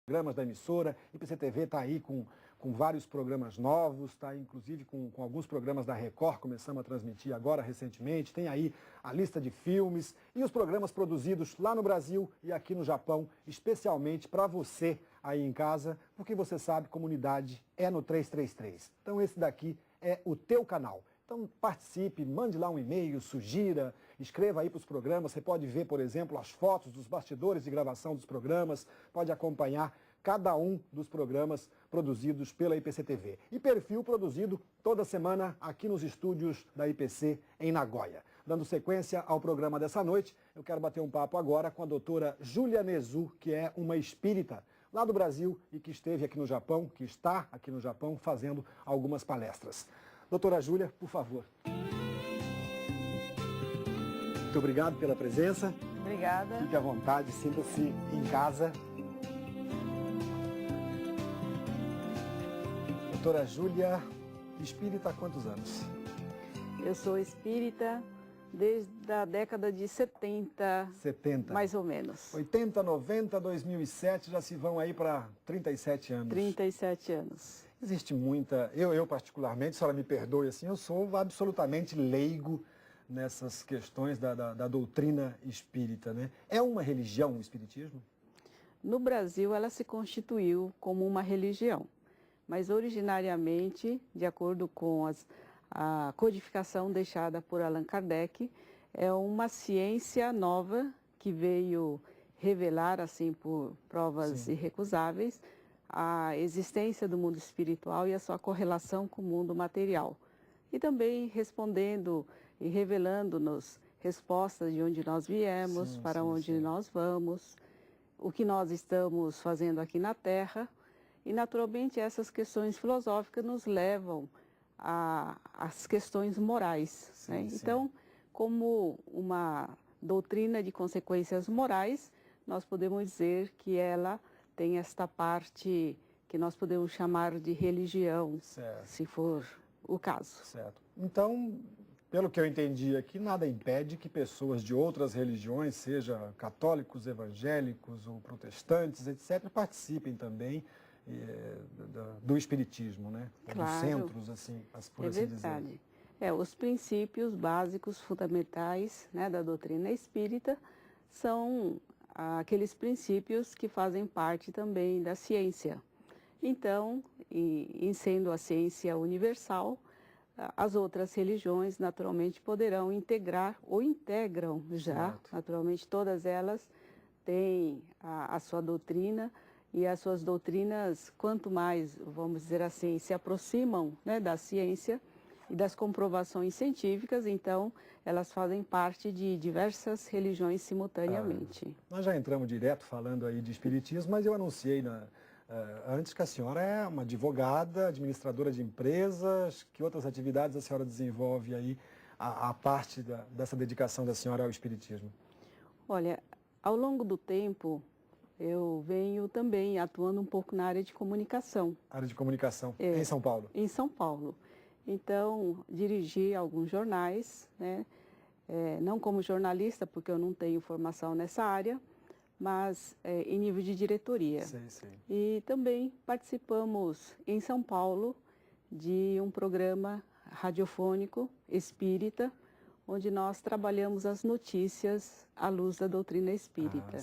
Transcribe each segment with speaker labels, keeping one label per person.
Speaker 1: programas da emissora. IPC-TV está aí com vários programas novos, está inclusive com alguns programas da Record, começamos a transmitir agora recentemente. Tem aí a lista de filmes e os programas produzidos lá no Brasil e aqui no Japão, especialmente para você aí em casa, porque você sabe, comunidade é no 333. Então esse daqui é o teu canal. Então participe, mande lá um e-mail, sugira, escreva aí para os programas. Você pode ver, por exemplo, as fotos dos bastidores de gravação dos programas, pode acompanhar cada um dos programas produzidos pela IPC-TV. E perfil produzido toda semana aqui nos estúdios da IPC em Nagoya. Dando sequência ao programa dessa noite, eu quero bater um papo agora com a doutora Júlia Nezu, que é uma espírita lá do Brasil e que esteve aqui no Japão, que está aqui no Japão fazendo algumas palestras. Doutora Júlia, por favor. Muito obrigado pela presença.
Speaker 2: Obrigada.
Speaker 1: Fique à vontade, sinta-se em casa. Doutora Júlia, espírita há quantos anos?
Speaker 2: Eu sou espírita desde a década de 70.
Speaker 1: 70.
Speaker 2: Mais ou menos.
Speaker 1: 80, 90, 2007, já se vão aí para 37 anos.
Speaker 2: 37 anos.
Speaker 1: Existe muita... Eu particularmente, a senhora me perdoe, assim, eu sou absolutamente leigo nessas questões da doutrina espírita, né? É uma religião o espiritismo?
Speaker 2: No Brasil, ela se constituiu como uma religião, mas originariamente, de acordo com a codificação deixada por Allan Kardec, é uma ciência nova que veio revelar, assim, por provas irrecusáveis, a existência do mundo espiritual e a sua correlação com o mundo material. E também respondendo e revelando-nos respostas de onde nós viemos, para onde nós vamos, o que nós estamos fazendo aqui na Terra. E, naturalmente, essas questões filosóficas nos levam às questões morais, né? Então, como uma doutrina de consequências morais, nós podemos dizer que ela tem esta parte que nós podemos chamar de religião, se for o caso.
Speaker 1: Certo. Então, pelo que eu entendi aqui, nada impede que pessoas de outras religiões, seja católicos, evangélicos ou protestantes, etc., participem também do espiritismo, né?
Speaker 2: Claro.
Speaker 1: Dos centros, assim, por assim dizer.
Speaker 2: É verdade. Os princípios básicos, fundamentais, né, da doutrina espírita são aqueles princípios que fazem parte também da ciência. Então, em sendo a ciência universal, as outras religiões naturalmente poderão integrar ou integram já, naturalmente todas elas têm a sua doutrina, e as suas doutrinas, quanto mais, vamos dizer assim, se aproximam, né, da ciência e das comprovações científicas, então elas fazem parte de diversas religiões simultaneamente.
Speaker 1: Nós já entramos direto falando aí de espiritismo, mas eu anunciei antes que a senhora é uma advogada, administradora de empresas. Que outras atividades a senhora desenvolve aí, a parte dessa dedicação da senhora ao espiritismo?
Speaker 2: Olha, ao longo do tempo, eu venho também atuando um pouco na área de comunicação.
Speaker 1: Área de comunicação, em São Paulo? Em
Speaker 2: São Paulo. Então, dirigi alguns jornais, né? Não como jornalista, porque eu não tenho formação nessa área, mas em nível de diretoria. E também participamos em São Paulo de um programa radiofônico espírita, onde nós trabalhamos as notícias à luz da doutrina espírita.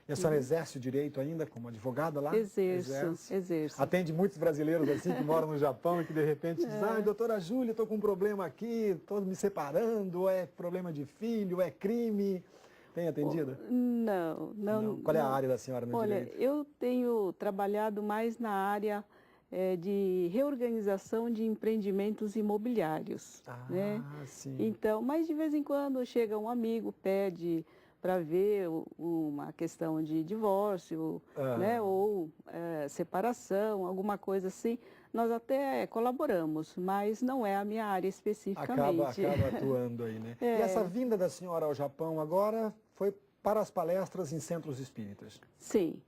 Speaker 1: E a senhora exerce o direito ainda como advogada lá?
Speaker 2: Exerço.
Speaker 1: Atende muitos brasileiros assim que moram no Japão e que de repente dizem: doutora Júlia, estou com um problema aqui, estou me separando, é problema de filho, é crime. Tem atendido?
Speaker 2: Não.
Speaker 1: Qual é a área da senhora no direito?
Speaker 2: Olha, eu tenho trabalhado mais na área de reorganização de empreendimentos imobiliários. Né? Então, mas de vez em quando chega um amigo, pede para ver uma questão de divórcio, né? Ou separação, alguma coisa assim. Nós até colaboramos, mas não é a minha área especificamente.
Speaker 1: Acaba atuando aí, né? E essa vinda da senhora ao Japão agora foi para as palestras em centros espíritas?
Speaker 2: Sim.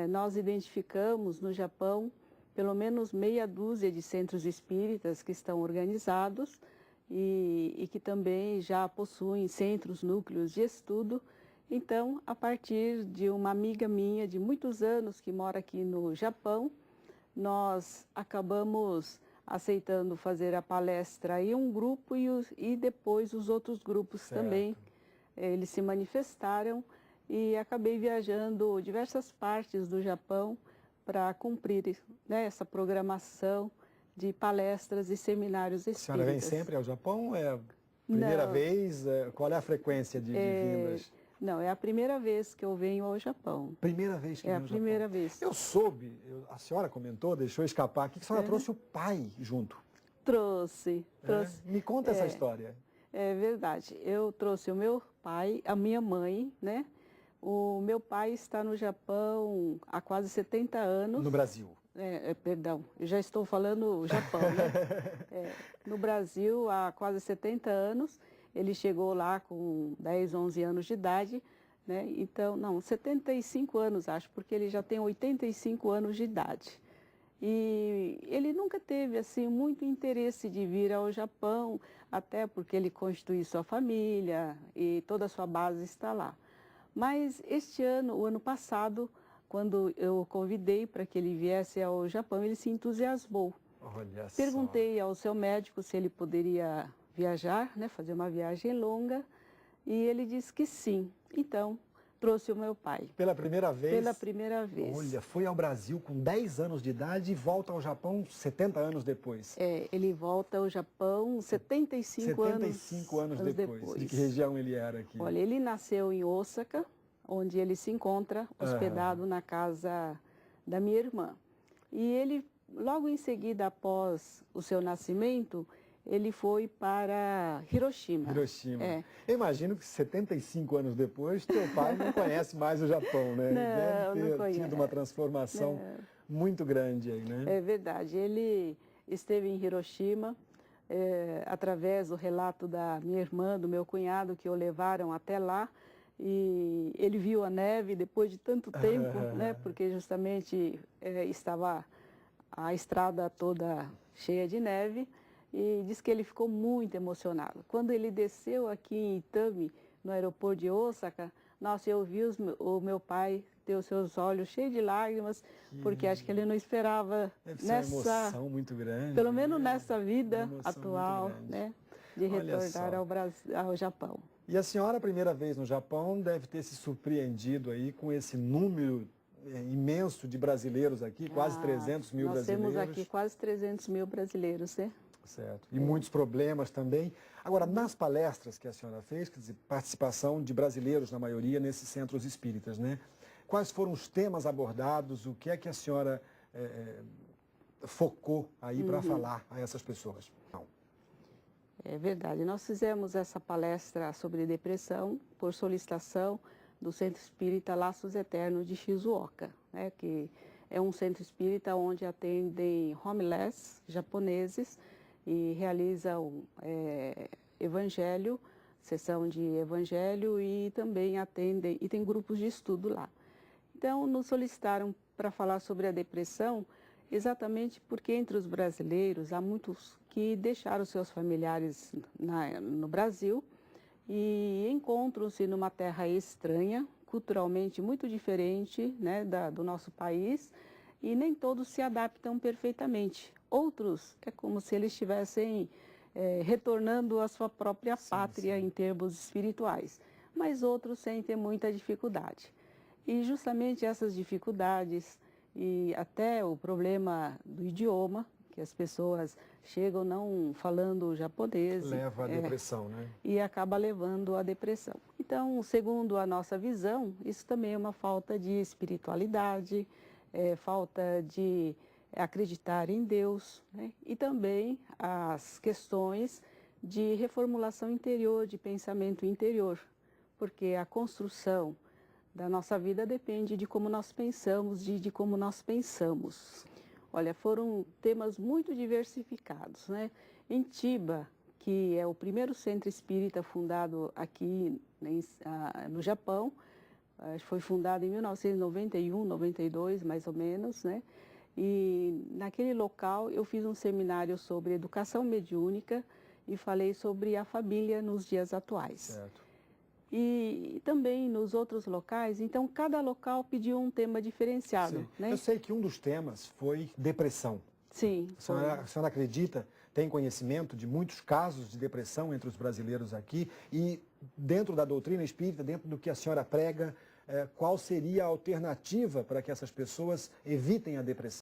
Speaker 2: Nós identificamos no Japão pelo menos meia dúzia de centros espíritas que estão organizados e que também já possuem centros, núcleos de estudo, Então, a partir de uma amiga minha de muitos anos que mora aqui no Japão, nós acabamos aceitando fazer a palestra em um grupo e depois os outros grupos
Speaker 1: Certo.
Speaker 2: também. Eles se manifestaram e acabei viajando diversas partes do Japão para cumprir, né, essa programação de palestras e seminários
Speaker 1: A
Speaker 2: espíritas.
Speaker 1: senhora vem sempre ao Japão? É a primeira
Speaker 2: Não.
Speaker 1: vez? Qual é a frequência de vindas?
Speaker 2: Não, é a primeira vez que eu venho ao Japão.
Speaker 1: Primeira vez que
Speaker 2: É
Speaker 1: vem
Speaker 2: a
Speaker 1: ao Japão.
Speaker 2: primeira vez.
Speaker 1: Eu soube, a senhora comentou, deixou escapar aqui, que a senhora trouxe o pai junto.
Speaker 2: Trouxe.
Speaker 1: Me conta essa história.
Speaker 2: É verdade. Eu trouxe o meu pai, a minha mãe, né? O meu pai está no Japão há quase 70 anos.
Speaker 1: No Brasil.
Speaker 2: Perdão, eu já estou falando Japão, né? No Brasil há quase 70 anos. Ele chegou lá com 10, 11 anos de idade, né? Então, não, 75 anos acho, porque ele já tem 85 anos de idade. E ele nunca teve, assim, muito interesse de vir ao Japão, até porque ele constitui sua família e toda a sua base está lá. Mas este ano, o ano passado, quando eu o convidei para que ele viesse ao Japão, ele se entusiasmou.
Speaker 1: Olha só.
Speaker 2: Perguntei ao seu médico se ele poderia viajar, né, fazer uma viagem longa, e ele disse que sim. Então, trouxe o meu pai.
Speaker 1: Pela primeira vez?
Speaker 2: Pela primeira vez.
Speaker 1: Olha, foi ao Brasil com 10 anos de idade e volta ao Japão 70 anos depois.
Speaker 2: Ele volta ao Japão 75
Speaker 1: anos depois. De que região ele era aqui?
Speaker 2: Olha, ele nasceu em Osaka, onde ele se encontra hospedado na casa da minha irmã. E ele, logo em seguida, após o seu nascimento, ele foi para Hiroshima.
Speaker 1: Hiroshima. Eu imagino que 75 anos depois, teu pai não conhece mais o Japão, né?
Speaker 2: Não conhece.
Speaker 1: Tido uma transformação muito grande aí, né?
Speaker 2: É verdade. Ele esteve em Hiroshima, através do relato da minha irmã, do meu cunhado, que o levaram até lá. E ele viu a neve depois de tanto tempo, né? Porque justamente estava a estrada toda cheia de neve. E diz que ele ficou muito emocionado. Quando ele desceu aqui em Itami, no aeroporto de Osaka, nossa, eu vi o meu pai ter os seus olhos cheios de lágrimas, porque acho que ele não esperava
Speaker 1: uma emoção muito grande.
Speaker 2: Pelo menos nessa vida atual, né, de retornar ao Japão.
Speaker 1: E a senhora, a primeira vez no Japão, deve ter se surpreendido aí com esse número imenso de brasileiros aqui, quase 300 mil brasileiros.
Speaker 2: Nós temos aqui quase 300 mil brasileiros, né?
Speaker 1: Certo. E muitos problemas também. Agora, nas palestras que a senhora fez, quer dizer, participação de brasileiros, na maioria, nesses centros espíritas, né? Quais foram os temas abordados? O que é que a senhora focou aí para falar a essas pessoas? Não.
Speaker 2: É verdade. Nós fizemos essa palestra sobre depressão por solicitação do Centro Espírita Laços Eternos de Shizuoka, né? Que é um centro espírita onde atendem homeless japoneses e realizam evangelho, sessão de evangelho e também atendem, e tem grupos de estudo lá. Então, nos solicitaram para falar sobre a depressão, exatamente porque entre os brasileiros há muitos que deixaram seus familiares no Brasil e encontram-se numa terra estranha, culturalmente muito diferente, né, do nosso país, e nem todos se adaptam perfeitamente. Outros, é como se eles estivessem retornando à sua própria pátria em termos espirituais, mas outros sentem muita dificuldade. E justamente essas dificuldades e até o problema do idioma, que as pessoas chegam não falando japonês.
Speaker 1: Leva à depressão, né?
Speaker 2: E acaba levando à depressão. Então, segundo a nossa visão, isso também é uma falta de espiritualidade, falta de acreditar em Deus, né? E também as questões de reformulação interior, de pensamento interior, porque a construção da nossa vida depende de como nós pensamos, de como nós pensamos. Olha, foram temas muito diversificados, né? Em Chiba, que é o primeiro centro espírita fundado aqui no Japão, foi fundado em 1991, 92, mais ou menos, né? E naquele local eu fiz um seminário sobre educação mediúnica e falei sobre a família nos dias atuais.
Speaker 1: Certo.
Speaker 2: e também nos outros locais. Então, cada local pediu um tema diferenciado.
Speaker 1: Sim.
Speaker 2: Né?
Speaker 1: Eu sei que um dos temas foi depressão.
Speaker 2: Sim.
Speaker 1: A senhora acredita, tem conhecimento de muitos casos de depressão entre os brasileiros aqui e dentro da doutrina espírita, dentro do que a senhora prega, qual seria a alternativa para que essas pessoas evitem a depressão?